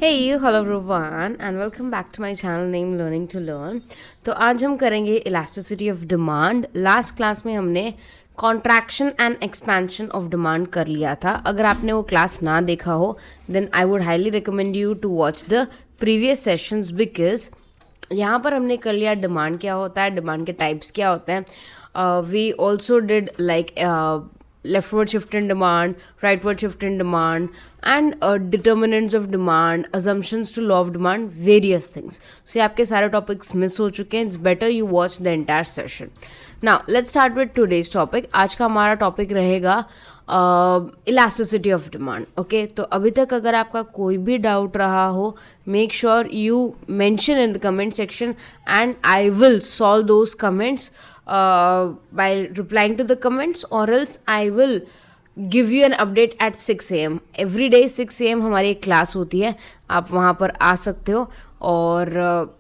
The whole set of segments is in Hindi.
Hey, hello everyone and welcome back to my channel named Learning to Learn. तो आज हम करेंगे elasticity of demand. Last class में हमने contraction and expansion of demand कर लिया था. अगर आपने वो क्लास ना देखा हो then I would highly recommend you to watch the previous sessions because यहाँ पर हमने कर लिया डिमांड क्या होता है, डिमांड के टाइप्स क्या होते हैं. We also did like leftward shift in demand, rightward shift in demand, and determinants of demand, assumptions to law of demand, various things. So ये आपके सारे topics miss हो चुके हैं. It's better you watch the entire session. Now let's start with today's topic. आज का हमारा topic रहेगा elasticity of demand. Okay, तो अभी तक अगर आपका कोई भी doubt रहा हो, make sure you mention in the comment section and I will solve those comments by replying to the comments, or else I will give you an update at 6 AM. Every day 6 AM हमारी एक क्लास होती है, आप वहाँ पर आ सकते हो. और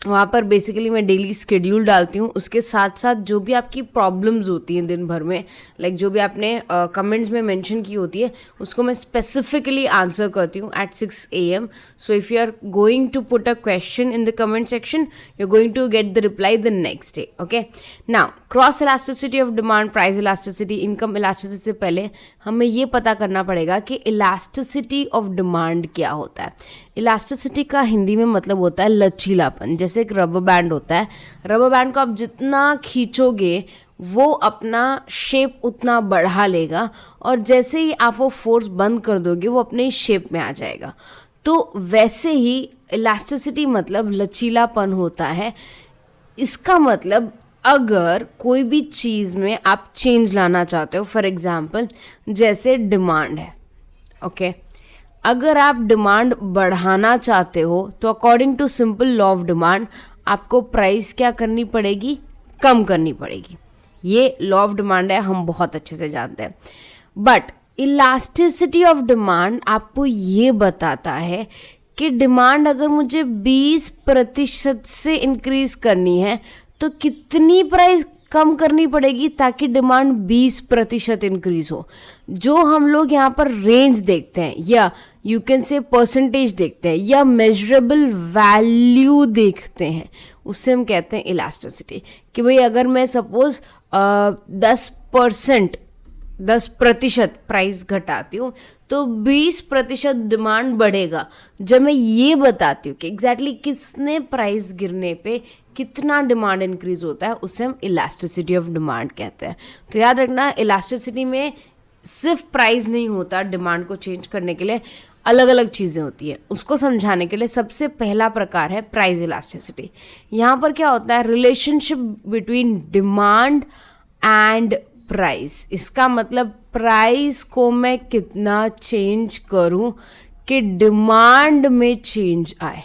वहाँ पर बेसिकली मैं डेली स्केड्यूल डालती हूँ. उसके साथ साथ जो भी आपकी प्रॉब्लम्स होती हैं दिन भर में, लाइक जो भी आपने कमेंट्स में मेंशन की होती है, उसको मैं स्पेसिफिकली आंसर करती हूँ at 6 AM. So if you are going to put a question in the comment section, you are going to get the reply the next day. Okay, now cross elasticity of demand, price elasticity, income elasticity से पहले हमें ये पता करना पड़ेगा कि इलास्टिसिटी ऑफ डिमांड क्या होता है. इलास्टिसिटी का हिंदी में मतलब होता है लचीलापन. जैसे एक रबर बैंड होता है, रबर बैंड को आप जितना खींचोगे वो अपना शेप उतना बढ़ा लेगा, और जैसे ही आप वो फोर्स बंद कर दोगे वो अपने शेप में आ जाएगा. तो वैसे ही इलास्टिसिटी मतलब लचीलापन होता है. इसका मतलब अगर कोई भी चीज़ में आप चेंज लाना चाहते हो, फॉर एग्जाम्पल जैसे डिमांड है, ओके, अगर आप डिमांड बढ़ाना चाहते हो तो according to simple law of demand आपको प्राइस क्या करनी पड़ेगी, कम करनी पड़ेगी. ये लॉ ऑफ डिमांड है, हम बहुत अच्छे से जानते हैं. बट इलास्टिसिटी ऑफ डिमांड आपको ये बताता है कि डिमांड अगर मुझे 20% से इंक्रीज करनी है तो कितनी प्राइस कम करनी पड़ेगी ताकि डिमांड 20% इंक्रीज हो. जो हम लोग यहाँ पर रेंज देखते हैं, या यू कैन से परसेंटेज देखते हैं, या मेजरेबल वैल्यू देखते हैं, उससे हम कहते हैं इलास्टिसिटी. कि भाई अगर मैं सपोज 10% प्राइस घटाती हूँ तो 20% डिमांड बढ़ेगा. जब मैं ये बताती हूँ कि एग्जैक्टली किसने प्राइस गिरने पे कितना डिमांड इंक्रीज होता है, उससे हम इलास्टिसिटी ऑफ डिमांड कहते हैं. तो याद रखना, इलास्टिसिटी में सिर्फ प्राइस नहीं होता, डिमांड को चेंज करने के लिए अलग अलग चीज़ें होती हैं. उसको समझाने के लिए सबसे पहला प्रकार है प्राइस इलास्टिसिटी. यहाँ पर क्या होता है, relationship between demand and price. इसका मतलब प्राइस को मैं कितना चेंज करूं कि डिमांड में चेंज आए.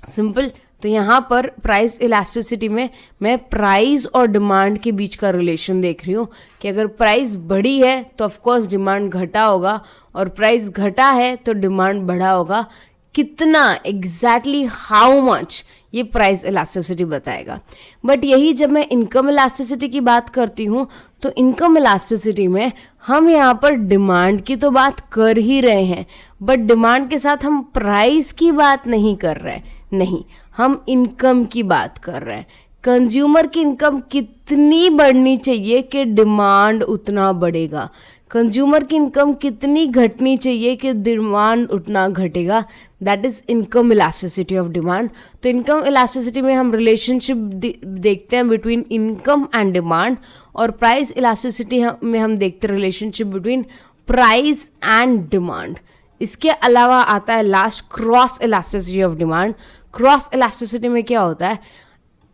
सिंपल. तो यहाँ पर प्राइस इलास्टिसिटी में मैं प्राइस और डिमांड के बीच का रिलेशन देख रही हूँ कि अगर प्राइस बढ़ी है तो ऑफकोर्स डिमांड घटा होगा, और प्राइस घटा है तो डिमांड बढ़ा होगा. कितना एग्जैक्टली हाउ मच, ये प्राइस इलास्टिसिटी बताएगा. बट यही जब मैं इनकम इलास्टिसिटी की बात करती हूँ तो इनकम इलास्टिसिटी में हम यहाँ पर डिमांड की तो बात कर ही रहे हैं, बट डिमांड के साथ हम प्राइस की बात नहीं कर रहे हैं. नहीं, हम इनकम की बात कर रहे हैं. कंज्यूमर की इनकम कितनी बढ़नी चाहिए कि डिमांड उतना बढ़ेगा, कंज्यूमर की इनकम कितनी घटनी चाहिए कि डिमांड उतना घटेगा. That is income elasticity of demand. तो इनकम इलास्टिसिटी में हम रिलेशनशिप देखते हैं बिटवीन इनकम एंड डिमांड, और प्राइस इलास्टिसिटी में हम देखते हैं relationship between price and demand. इसके अलावा आता है last cross elasticity of demand. Cross elasticity में क्या होता है,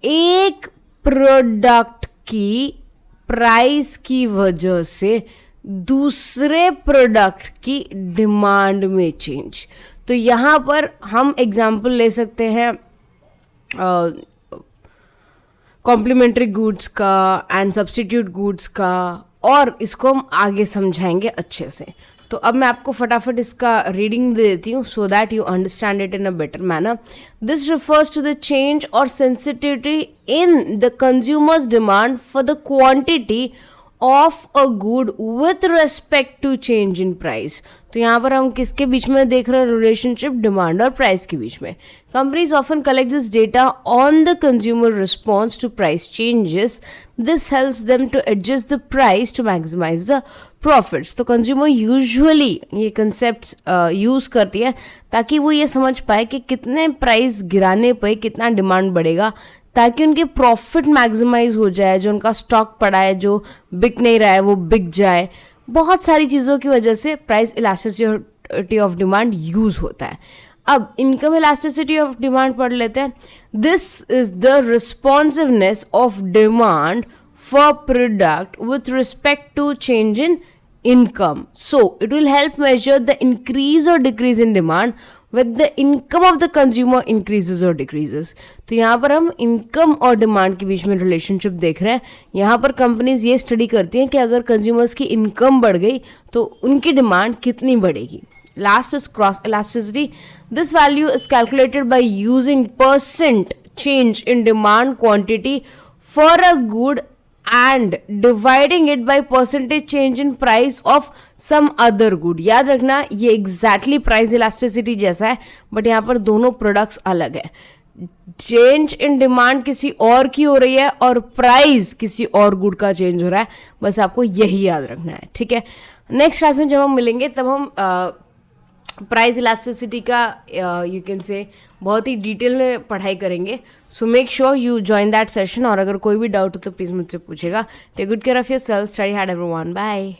एक प्रोडक्ट की प्राइस की वजह से दूसरे प्रोडक्ट की डिमांड में चेंज. तो यहाँ पर हम एग्जाम्पल ले सकते हैं कॉम्प्लीमेंट्री गुड्स का एंड सब्स्टिट्यूट गुड्स का, और इसको हम आगे समझाएंगे अच्छे से. तो अब मैं आपको फटाफट इसका रीडिंग दे देती हूँ so that you understand it in a better manner. This refers to the change और sensitivity in the consumers demand for the quantity of a good with respect to change in price. तो यहाँ पर हम किसके बीच में देख रहे हैं रिलेशनशिप, डिमांड और प्राइस के बीच में। Companies often collect this data on the consumer response to price changes, this helps them to adjust the price to maximise the profits. तो कंज्यूमर यूजुअली ये कंसेप्ट यूज करती है ताकि वो ये समझ पाए कि कितने प्राइस गिराने पे कितना डिमांड बढ़ेगा, ताकि उनके प्रॉफिट मैक्सिमाइज हो जाए, जो उनका स्टॉक पड़ा है जो बिक नहीं रहा है वो बिक जाए। बहुत सारी चीज़ों की वजह से price elasticity of demand use होता है। अब इनकम इलास्टिसिटी ऑफ डिमांड पढ़ लेते हैं। This is the responsiveness of demand for product with respect to change in income. So it will help measure the increase or decrease in demand with the income of the consumer increases or decreases. तो यहाँ पर हम इनकम और डिमांड के बीच में रिलेशनशिप देख रहे हैं। यहाँ पर कंपनीज ये स्टडी करती हैं कि अगर कंज्यूमर्स की इनकम बढ़ गई तो उनकी डिमांड कितनी बढ़ेगी। Last is cross elasticity. This value is calculated by using percent change in demand quantity for a good and dividing it by percentage change in price of some other good. याद रखना ये exactly price elasticity जैसा है, बट यहाँ पर दोनों प्रोडक्ट्स अलग है। चेंज इन डिमांड किसी और की हो रही है और प्राइस किसी और गुड का चेंज हो रहा है, बस आपको यही याद रखना है, ठीक है। नेक्स्ट क्लास में जब हम मिलेंगे तब हम प्राइस इलास्टिसिटी का यू कैन से बहुत ही डिटेल में पढ़ाई करेंगे। So make sure you join that session, और अगर कोई भी डाउट हो तो प्लीज़ मुझसे पूछेगा। Take good care of yourself, study hard everyone, bye.